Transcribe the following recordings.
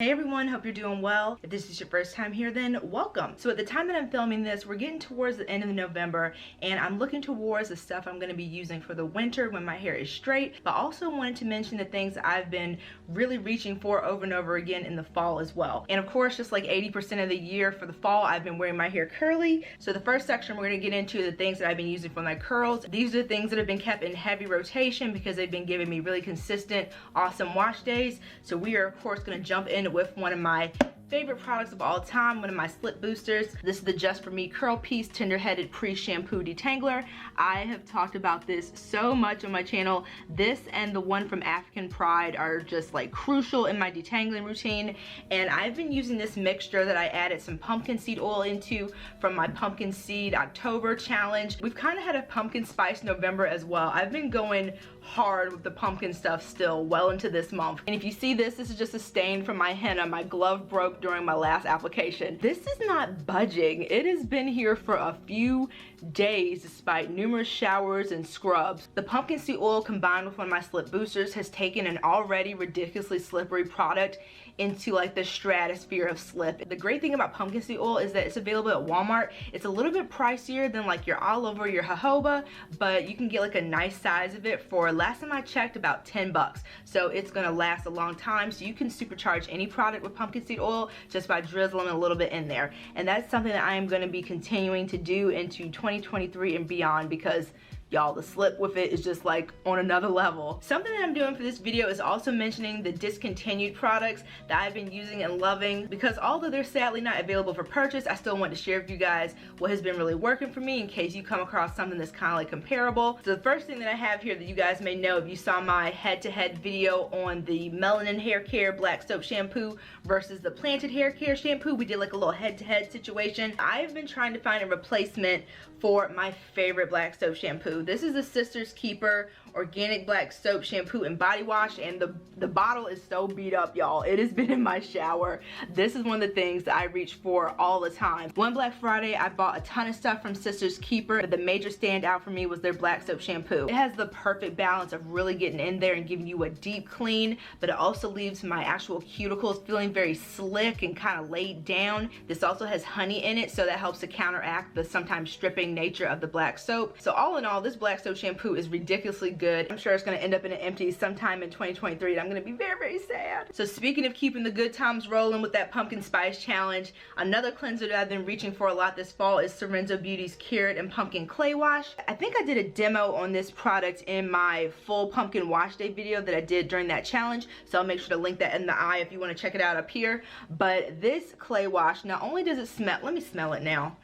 Hey everyone, hope you're doing well. If this is your first time here, then welcome. So at the time that I'm filming this, we're getting towards the end of November, and I'm looking towards the stuff I'm going to be using for the winter when my hair is straight, but also wanted to mention the things that I've been really reaching for over and over again in the fall as well. And of course, just like 80% of the year for the fall, I've been wearing my hair curly. So the first section we're going to get into the things that I've been using for my curls. These are the things that have been kept in heavy rotation because they've been giving me really consistent, awesome wash days. So we are of course going to jump in with one of my favorite products of all time, one of my slip boosters. This is the Just For Me Curl Piece Tender-Headed Pre-Shampoo Detangler. I have talked about this so much on my channel. This and the one from African Pride are just like crucial in my detangling routine, and I've been using this mixture that I added some pumpkin seed oil into from my pumpkin seed October challenge. We've kind of had a pumpkin spice November as well. I've been going hard with the pumpkin stuff still well into this month. And if you see this is just a stain from my henna. My glove broke during my last application. This is not budging. It has been here for a few days despite numerous showers and scrubs. The pumpkin seed oil combined with one of my slip boosters has taken an already ridiculously slippery product into like the stratosphere of slip. The great thing about pumpkin seed oil is that it's available at Walmart. It's a little bit pricier than like your olive or your jojoba, but you can get like a nice size of it for, last time I checked, about 10 bucks. So it's gonna last a long time. So you can supercharge any product with pumpkin seed oil just by drizzling a little bit in there. And that's something that I am gonna be continuing to do into 2023 and beyond, because y'all, the slip with it is just like on another level. Something that I'm doing for this video is also mentioning the discontinued products that I've been using and loving, because although they're sadly not available for purchase, I still want to share with you guys what has been really working for me in case you come across something that's kind of like comparable. So the first thing that I have here that you guys may know if you saw my head-to-head video on the Melanin Hair Care Black Soap Shampoo versus the Planted Hair Care Shampoo, we did like a little head-to-head situation. I've been trying to find a replacement for my favorite black soap shampoo. This is the Sister's Keeper Organic Black Soap Shampoo and Body Wash, and the bottle is so beat up, y'all. It has been in my shower. This is one of the things that I reach for all the time. One Black Friday, I bought a ton of stuff from Sister's Keeper, but the major standout for me was their black soap shampoo. It has the perfect balance of really getting in there and giving you a deep clean, but it also leaves my actual cuticles feeling very slick and kind of laid down. This also has honey in it, so that helps to counteract the sometimes stripping nature of the black soap. So all in all, this black soap shampoo is ridiculously good. I'm sure it's going to end up in an empty sometime in 2023, and I'm going to be very, very sad. So speaking of keeping the good times rolling with that pumpkin spice challenge, another cleanser that I've been reaching for a lot this fall is Sorenzo Beauty's Carrot and Pumpkin Clay Wash. I think I did a demo on this product in my full pumpkin wash day video that I did during that challenge, so I'll make sure to link that in the eye if you want to check it out up here. But this clay wash, not only does it smell, let me smell it now.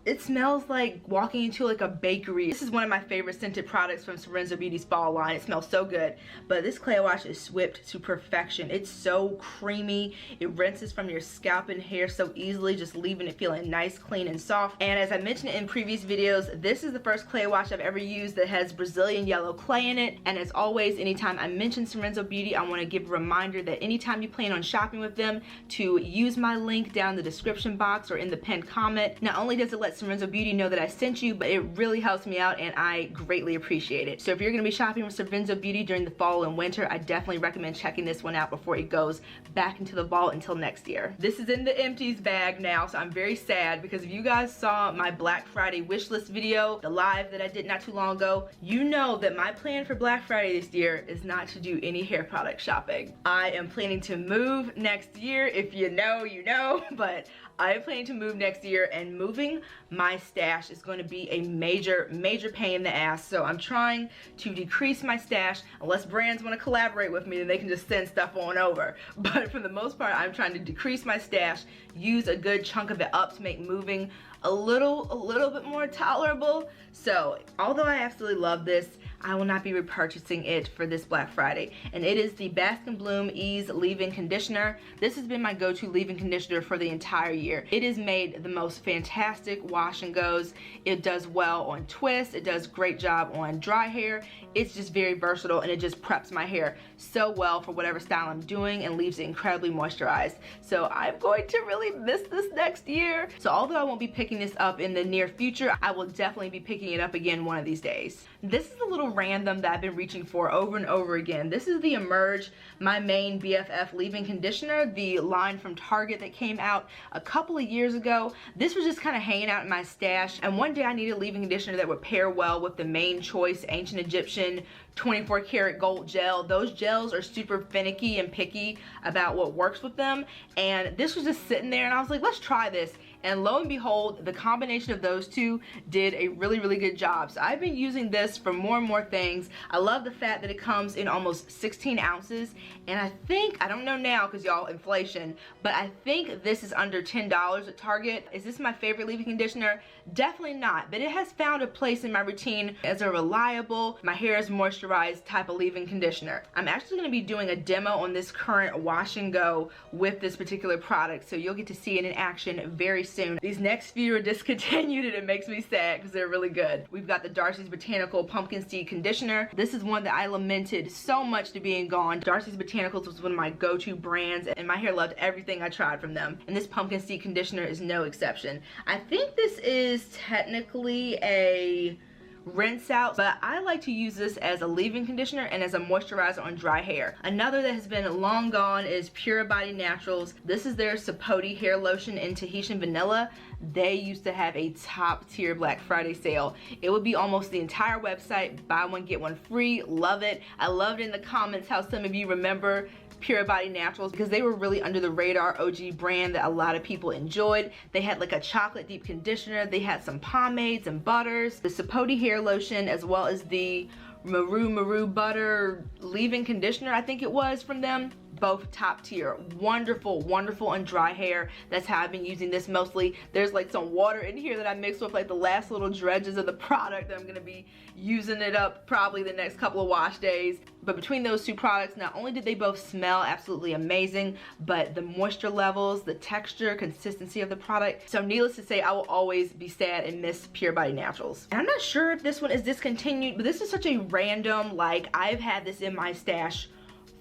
It smells like walking into like a bakery. This is one of my favorite scented products from Sorenzo Beauty's fall line. It smells so good. But this clay wash is whipped to perfection. It's so creamy. It rinses from your scalp and hair so easily, just leaving it feeling nice, clean, and soft. And as I mentioned in previous videos, this is the first clay wash I've ever used that has Brazilian yellow clay in it. And as always, anytime I mention Sorenzo Beauty, I want to give a reminder that anytime you plan on shopping with them, to use my link down in the description box or in the pinned comment. Not only does it let Sorenzo Beauty know that I sent you, but it really helps me out and I greatly appreciate it. So if you're going to be shopping with Sorenzo Beauty during the fall and winter, I definitely recommend checking this one out before it goes back into the vault until next year. This is in the empties bag now, so I'm very sad, because if you guys saw my Black Friday wish list video, the live that I did not too long ago, you know that my plan for Black Friday this year is not to do any hair product shopping. I am planning to move next year. If you know, you know, but I am planning to move next year, and moving my stash is going to be a major pain in the ass. So I'm trying to decrease my stash. Unless brands want to collaborate with me, then they can just send stuff on over. But for the most part, I'm trying to decrease my stash, use a good chunk of it up to make moving a little bit more tolerable. So although I absolutely love this, I will not be repurchasing it for this Black Friday. And it is the Bask & Bloom Ease Leave-In Conditioner. This has been my go-to leave-in conditioner for the entire year. It has made the most fantastic wash and goes. It does well on twists. It does great job on dry hair. It's just very versatile, and it just preps my hair so well for whatever style I'm doing and leaves it incredibly moisturized. So I'm going to really miss this next year. So although I won't be picking this up in the near future, I will definitely be picking it up again one of these days. This is a little random that I've been reaching for over and over again. This is the Emerge My Main BFF leave-in conditioner, the line from Target that came out a couple of years ago. This was just kind of hanging out in my stash, and one day I needed a leave-in conditioner that would pair well with the Main Choice Ancient Egyptian 24 karat gold gel. Those gels are super finicky and picky about what works with them, and this was just sitting there and I was like, let's try this. And lo and behold, the combination of those two did a really, really good job. So I've been using this for more and more things. I love the fact that it comes in almost 16 ounces. And I think, I don't know now because y'all inflation, but I think this is under $10 at Target. Is this my favorite leave-in conditioner? Definitely not, but it has found a place in my routine as a reliable, my hair is moisturized type of leave-in conditioner. I'm actually going to be doing a demo on this current wash and go with this particular product, so you'll get to see it in action very soon. These next few are discontinued and it makes me sad because they're really good. We've got the Darcy's Botanical Pumpkin Seed Conditioner. This is one that I lamented so much to being gone. Darcy's Botanicals was one of my go-to brands and my hair loved everything I tried from them. And this pumpkin seed conditioner is no exception. I think this is technically a rinse out, but I like to use this as a leave-in conditioner and as a moisturizer on dry hair. Another that has been long gone is Pure Body Naturals. This is their Sapote hair lotion in Tahitian vanilla. They used to have a top tier Black Friday sale. It would be almost the entire website, buy one get one free. Love it. I loved in the comments how some of you remember Pure Body Naturals because they were really under the radar OG brand that a lot of people enjoyed. They had like a chocolate deep conditioner, they had some pomades and butters, the Sapote hair lotion, as well as the Maru butter leave-in conditioner, I think it was, from them. Both top tier. Wonderful, wonderful on dry hair. That's how I've been using this mostly. There's like some water in here that I mixed with like the last little dredges of the product that I'm gonna be using it up probably the next couple of wash days. But between those two products, not only did they both smell absolutely amazing, but the moisture levels, the texture, consistency of the product. So needless to say, I will always be sad and miss Pure Body Naturals. And I'm not sure if this one is discontinued, but this is such a random, like, I've had this in my stash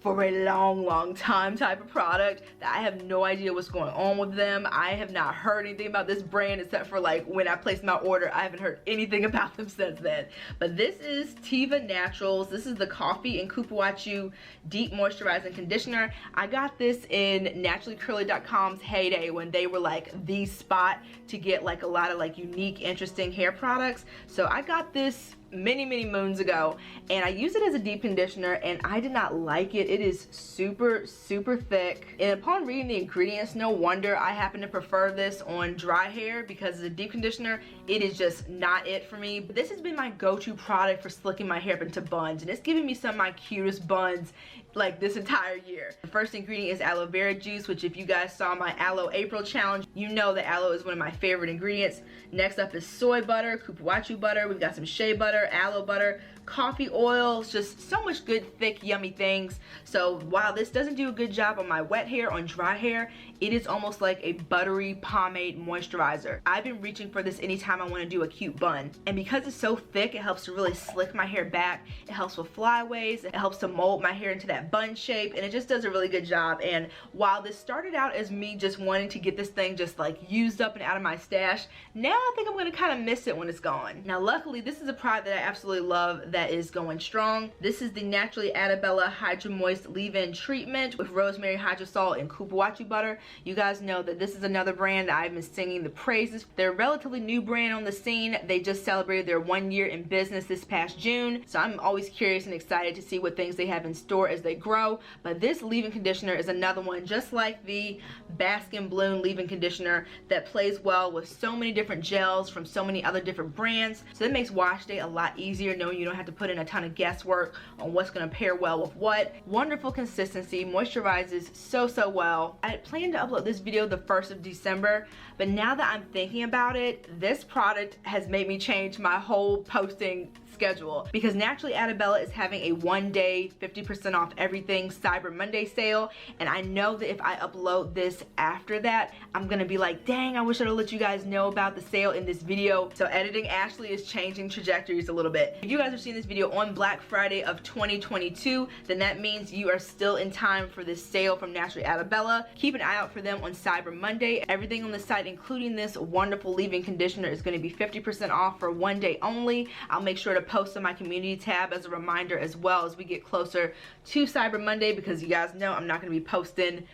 for a long time type of product that I have no idea what's going on with them. I have not heard anything about this brand except for like when I placed my order. I haven't heard anything about them since then. But this is Tiva Naturals. This is the Coffee and Kupuachu Deep Moisturizing Conditioner. I got this in NaturallyCurly.com's heyday when they were like the spot to get like a lot of like unique, interesting hair products. So I got this many moons ago and I use it as a deep conditioner and I did not like it. It is super thick, and upon reading the ingredients, no wonder I happen to prefer this on dry hair because as a deep conditioner it is just not it for me. But this has been my go-to product for slicking my hair up into buns, and it's giving me some of my cutest buns like this entire year. The first ingredient is aloe vera juice, which if you guys saw my Aloe April challenge, you know that aloe is one of my favorite ingredients. Next up is soy butter, Kupuachu butter, we've got some shea butter, aloe butter, coffee oil, just so much good, thick, yummy things. So while this doesn't do a good job on my wet hair, on dry hair, it is almost like a buttery pomade moisturizer. I've been reaching for this anytime I want to do a cute bun. And because it's so thick, it helps to really slick my hair back. It helps with flyaways. It helps to mold my hair into that bun shape, and it just does a really good job. And while this started out as me just wanting to get this thing just like used up and out of my stash, now I think I'm going to kind of miss it when it's gone. Now luckily, this is a product that I absolutely love that is going strong. This is the Na-Truly Adabella Hydro Moist Leave-In Treatment with rosemary hydrosol and Kupuachu butter. You guys know that this is another brand that I've been singing the praises. They're a relatively new brand on the scene. They just celebrated their 1 year in business this past June, so I'm always curious and excited to see what things they have in store as they grow. But this leave-in conditioner is another one just like the Bask and Bloom leave-in conditioner that plays well with so many different gels from so many other different brands. So it makes wash day a lot easier knowing you don't have to put in a ton of guesswork on what's going to pair well with what. Wonderful consistency, moisturizes so well. I had planned to upload this video the 1st of December, but now that I'm thinking about it, this product has made me change my whole posting schedule because Na-Truly Adabella is having a 1-day 50% off everything Cyber Monday sale, and I know that if I upload this after that, I'm gonna be like, dang, I wish I'd have let you guys know about the sale in this video. So editing Ashley is changing trajectories a little bit. If you guys are seeing this video on Black Friday of 2022, then that means you are still in time for this sale from Na-Truly Adabella. Keep an eye out for them on Cyber Monday. Everything on the site, including this wonderful leave-in conditioner, is going to be 50% off for 1 day only. I'll make sure to post on my community tab as a reminder as well as we get closer to Cyber Monday, because you guys know I'm not going to be posting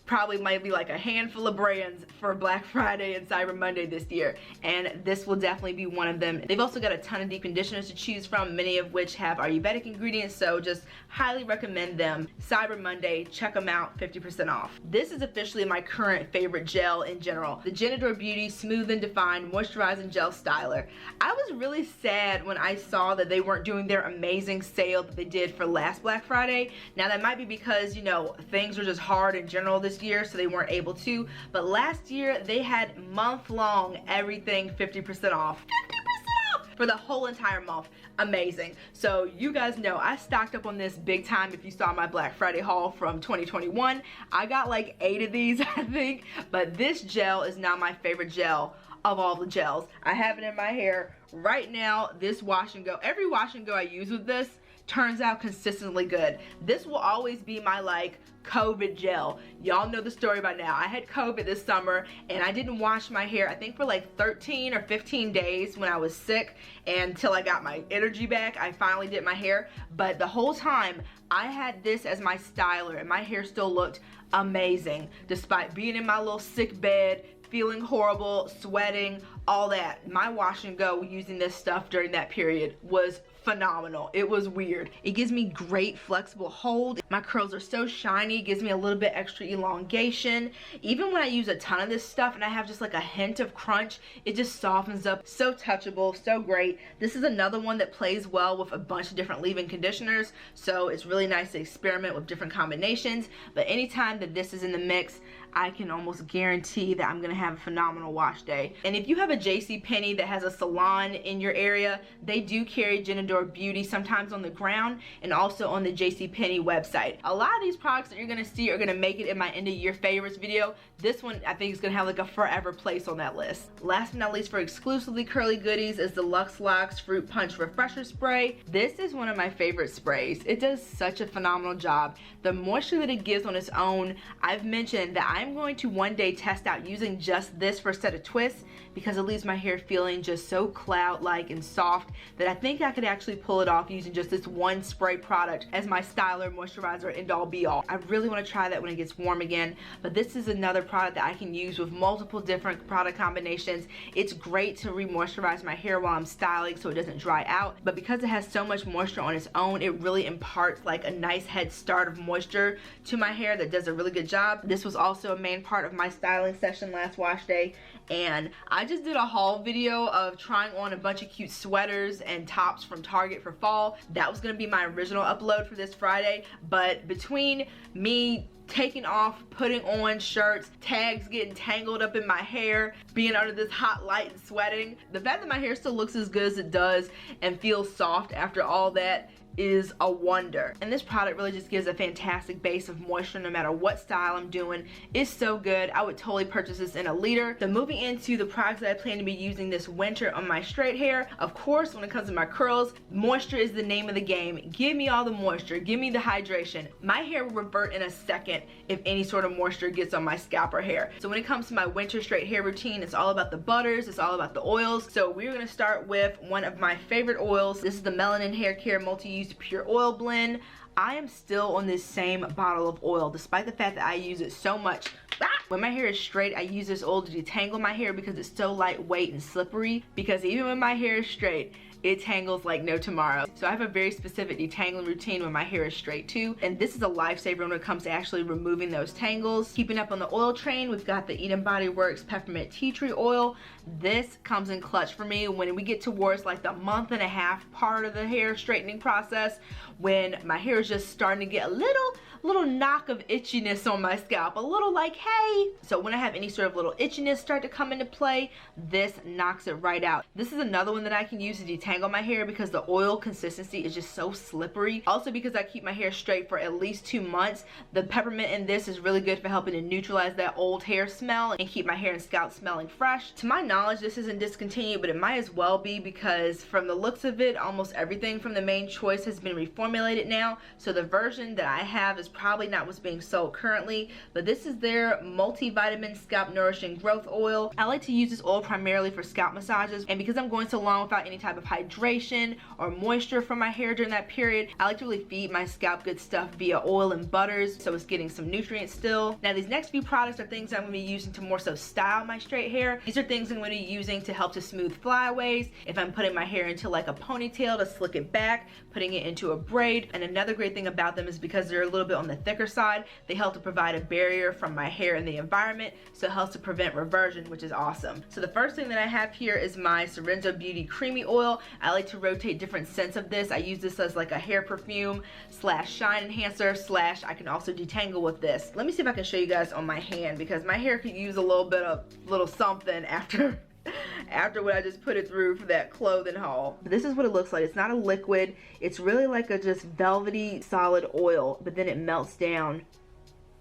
probably might be like a handful of brands for Black Friday and Cyber Monday this year, and this will definitely be one of them. They've also got a ton of deep conditioners to choose from, many of which have Ayurvedic ingredients, so just highly recommend them. Cyber Monday, check them out, 50% off. This is officially my current favorite gel in general, the Genador Beauty Smooth and Defined Moisturizing Gel Styler. I was really sad when I saw that they weren't doing their amazing sale that they did for last Black Friday. Now that might be because, you know, things were just hard in general this year, so they weren't able to, but last year they had month-long everything 50% off. 50% off for the whole entire month. Amazing. So you guys know I stocked up on this big time. If you saw my Black Friday haul from 2021, I got like 8 of these I think, but this gel is now my favorite gel of all the gels. I have it in my hair right now. This wash and go, every wash and go I use with this turns out consistently good. This will always be my like COVID gel. Y'all know the story by now. I had COVID this summer and I didn't wash my hair I think for like 13 or 15 days when I was sick, and until I got my energy back I finally did my hair, but the whole time I had this as my styler and my hair still looked amazing despite being in my little sick bed, feeling horrible, sweating, all that. My wash and go using this stuff during that period was phenomenal. It was weird. It gives me great flexible hold. My curls are so shiny. It gives me a little bit extra elongation. Even when I use a ton of this stuff and I have just like a hint of crunch, it just softens up. So touchable, so great. This is another one that plays well with a bunch of different leave-in conditioners, so it's really nice to experiment with different combinations. But anytime that this is in the mix, I can almost guarantee that I'm gonna have a phenomenal wash day. And if you have a JCPenney that has a salon in your area, they do carry Genador Beauty sometimes on the ground and also on the JCPenney website. A lot of these products that you're gonna see are gonna make it in my end of year favorites video. This one I think is gonna have like a forever place on that list. Last but not least, for exclusively curly goodies, is the Luxe Locks Fruit Punch Refresher Spray. This is one of my favorite sprays. It does such a phenomenal job. The moisture that it gives on its own, I've mentioned that I'm going to one day test out using just this for a set of twists, because it leaves my hair feeling just so cloud-like and soft that I think I could actually pull it off using just this one spray product as my styler, moisturizer, and all be all. I really want to try that when it gets warm again, but this is another product that I can use with multiple different product combinations. It's great to re-moisturize my hair while I'm styling so it doesn't dry out, but because it has so much moisture on its own, it really imparts like a nice head start of moisture to my hair that does a really good job. This was also a main part of my styling session last wash day, and I just did a haul video of trying on a bunch of cute sweaters and tops from Target for fall. That was gonna be my original upload for this Friday, but between me taking off, putting on shirts, tags getting tangled up in my hair, being under this hot light and sweating, the fact that my hair still looks as good as it does and feels soft after all that is a wonder. And this product really just gives a fantastic base of moisture no matter what style I'm doing. It's so good. I would totally purchase this in a liter. So moving into the products that I plan to be using this winter on my straight hair, of course when it comes to my curls, moisture is the name of the game. Give me all the moisture, give me the hydration. My hair will revert in a second if any sort of moisture gets on my scalp or hair. So when it comes to my winter straight hair routine, it's all about the butters, it's all about the oils. So we're gonna start with one of my favorite oils. This is the Melanin Hair Care Multi-Use Pure Oil Blend. I am still on this same bottle of oil despite the fact that I use it so much. When my hair is straight, I use this oil to detangle my hair because it's so lightweight and slippery, because even when my hair is straight, it tangles like no tomorrow. So I have a very specific detangling routine when my hair is straight too, and this is a lifesaver when it comes to actually removing those tangles. Keeping up on the oil train, we've got the Eden Body Works Peppermint Tea Tree Oil. This comes in clutch for me when we get towards like the month and a half part of the hair straightening process, when my hair is just starting to get a little knock of itchiness on my scalp, a little like, hey. So when I have any sort of little itchiness start to come into play, this knocks it right out. This is another one that I can use to detangle my hair because the oil consistency is just so slippery. Also because I keep my hair straight for at least 2 months, the peppermint in this is really good for helping to neutralize that old hair smell and keep my hair and scalp smelling fresh. To my knowledge, this isn't discontinued, but it might as well be, because from the looks of it, almost everything from the main choice has been reformulated now. So the version that I have is probably not what's being sold currently, but this is their multivitamin scalp nourishing growth oil. I like to use this oil primarily for scalp massages, and because I'm going so long without any type of hydration or moisture from my hair during that period, I like to really feed my scalp good stuff via oil and butters, so it's getting some nutrients still. Now these next few products are things I'm going to be using to more so style my straight hair. These are things I'm going to be using to help to smooth flyaways, if I'm putting my hair into like a ponytail to slick it back, putting it into a braid. And another great thing about them is because they're a little bit on the thicker side, they help to provide a barrier from my hair and the environment, so it helps to prevent reversion, which is awesome. So the first thing that I have here is my Sorenzo Beauty Creamy Oil. I like to rotate different scents of this. I use this as like a hair perfume slash shine enhancer slash I can also detangle with this. Let me see if I can show you guys on my hand, because my hair could use a little bit of something after what I just put it through for that clothing haul. But this is what it looks like. It's not a liquid. It's really like a just velvety solid oil, but then it melts down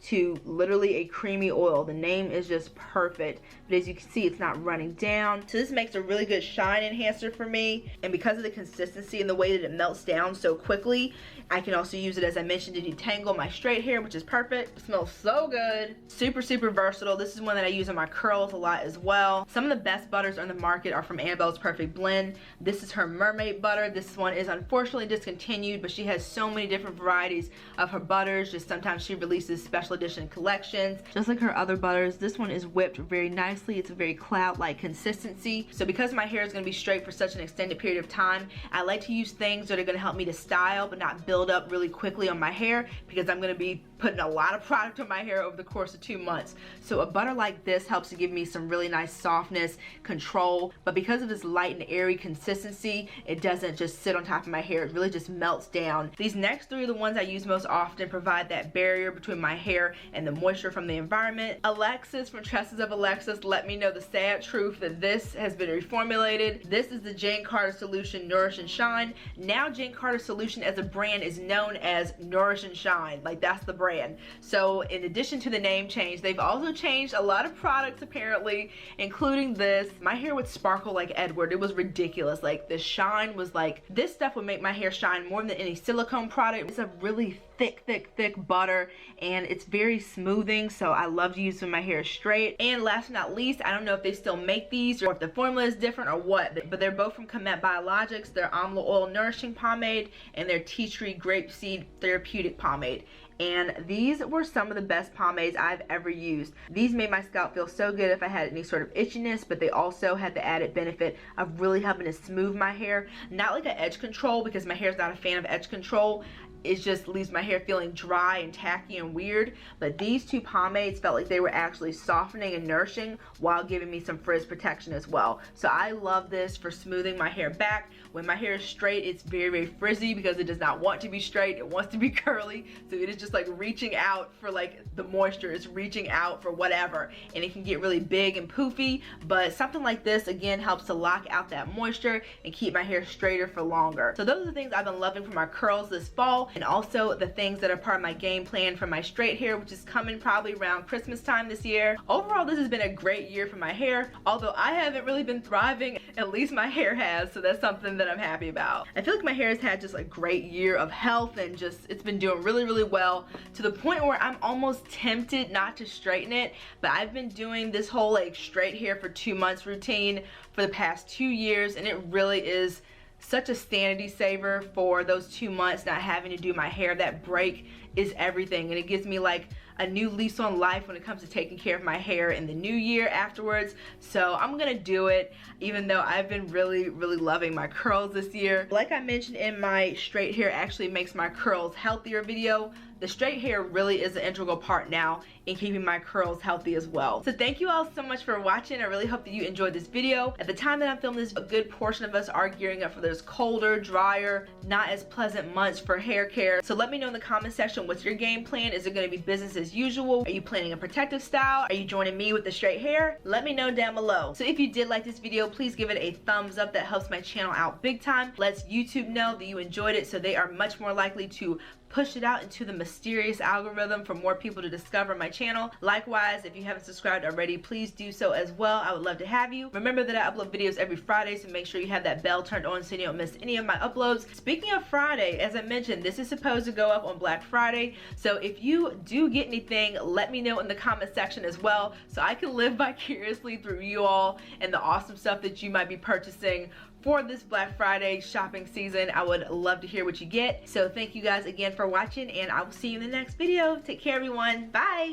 to literally a creamy oil. The name is just perfect, but as you can see, it's not running down. So this makes a really good shine enhancer for me, and because of the consistency and the way that it melts down so quickly, I can also use it, as I mentioned, to detangle my straight hair, which is perfect. It smells so good. Super, super versatile. This is one that I use on my curls a lot as well. Some of the best butters on the market are from Annabelle's Perfect Blend. This is her mermaid butter. This one is unfortunately discontinued, but she has so many different varieties of her butters. Just sometimes she releases special edition collections. Just like her other butters, this one is whipped very nicely. It's a very cloud-like consistency. So because my hair is going to be straight for such an extended period of time, I like to use things that are going to help me to style but not build up really quickly on my hair, because I'm going to be putting a lot of product on my hair over the course of 2 months. So a butter like this helps to give me some really nice softness, control, but because of this light and airy consistency, it doesn't just sit on top of my hair. It really just melts down. These next three are the ones I use most often, provide that barrier between my hair and the moisture from the environment. Alexis from Tresses of Alexis let me know the sad truth that this has been reformulated. This is the Jane Carter Solution Nourish and Shine. Now Jane Carter Solution as a brand is known as Nourish and Shine. Like, that's the brand. So in addition to the name change, they've also changed a lot of products apparently, including this. My hair would sparkle like Edward. It was ridiculous. Like, the shine was like, this stuff would make my hair shine more than any silicone product. It's a really thick butter, and it's very smoothing, so I love to use it when my hair is straight. And last but not least, I don't know if they still make these or if the formula is different or what, but they're both from Comet Biologics. Their Amla Oil Nourishing Pomade and their Tea Tree Grapeseed Therapeutic Pomade. And these were some of the best pomades I've ever used. These made my scalp feel so good if I had any sort of itchiness, but they also had the added benefit of really helping to smooth my hair. Not like an edge control, because my hair is not a fan of edge control. It just leaves my hair feeling dry and tacky and weird, but these two pomades felt like they were actually softening and nourishing while giving me some frizz protection as well. So I love this for smoothing my hair back. When my hair is straight, it's very, very frizzy because it does not want to be straight. It wants to be curly, so it is just like reaching out for like the moisture. It's reaching out for whatever, and it can get really big and poofy, but something like this again helps to lock out that moisture and keep my hair straighter for longer. So those are the things I've been loving for my curls this fall, and also the things that are part of my game plan for my straight hair, which is coming probably around Christmas time this year. Overall, this has been a great year for my hair, although I haven't really been thriving. At least my hair has, so that's something that I'm happy about. I feel like my hair has had just a great year of health, and just it's been doing really, really well, to the point where I'm almost tempted not to straighten it. But I've been doing this whole like straight hair for 2 months routine for the past 2 years, and it really is such a sanity saver for those 2 months not having to do my hair. That break is everything, and it gives me like a new lease on life when it comes to taking care of my hair in the new year afterwards. So I'm gonna do it, even though I've been really, really loving my curls this year. Like I mentioned in my straight hair actually makes my curls healthier video, the straight hair really is an integral part now in keeping my curls healthy as well. So thank you all so much for watching. I really hope that you enjoyed this video. At the time that I'm filming this, a good portion of us are gearing up for those colder, drier, not as pleasant months for hair care. So let me know in the comment section, what's your game plan? Is it going to be business as usual? Are you planning a protective style? Are you joining me with the straight hair? Let me know down below. So if you did like this video, please give it a thumbs up. That helps my channel out big time. Lets YouTube know that you enjoyed it, so they are much more likely to pushed it out into the mysterious algorithm for more people to discover my channel. Likewise, if you haven't subscribed already, please do so as well. I would love to have you. Remember that I upload videos every Friday, so make sure you have that bell turned on so you don't miss any of my uploads. Speaking of Friday, as I mentioned, this is supposed to go up on Black Friday, so if you do get anything, let me know in the comment section as well, so I can live vicariously through you all and the awesome stuff that you might be purchasing for this Black Friday shopping season. I would love to hear what you get. So thank you guys again for watching, and I will see you in the next video. Take care, everyone. Bye.